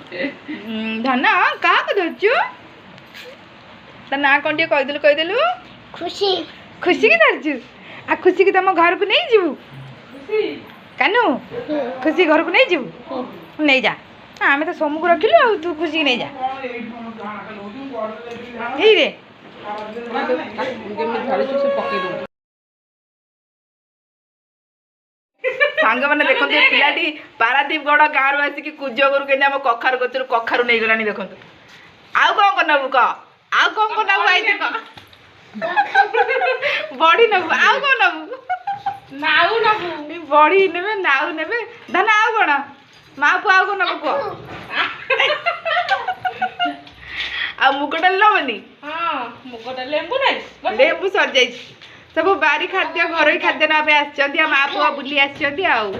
धन क्या धरचु ता ना कौन टे कहीदेलु खुशी खुशी की धरचु आ खुशी की तुम घर को नहीं जीवु कानू खुशी घर को नहीं जीवु नहीं जा आम तो सोमू को रखिलु आ तू खुशी की नहीं जा ही रे सांग मैंने देखो पिलाटी पारादीप गड़ गाँव रू आसिक कुजगर के कखार गचर कखारू नहीं गलानी देखो आउ कौन कर नबू कह आउ कौन कर नबू आई बड़ी नबू आउ कौन नबू नाउ नबू बड़ी नेबे नाउ नेबे धन आउ कौन माँ पुआ आउ कौन नबू आ मुगटा लबनी मुगटा लेंबू नहीं लेंबू सर जाई सब बारी खाद्य घर खाद्य ना माँ पुआ बुली आउ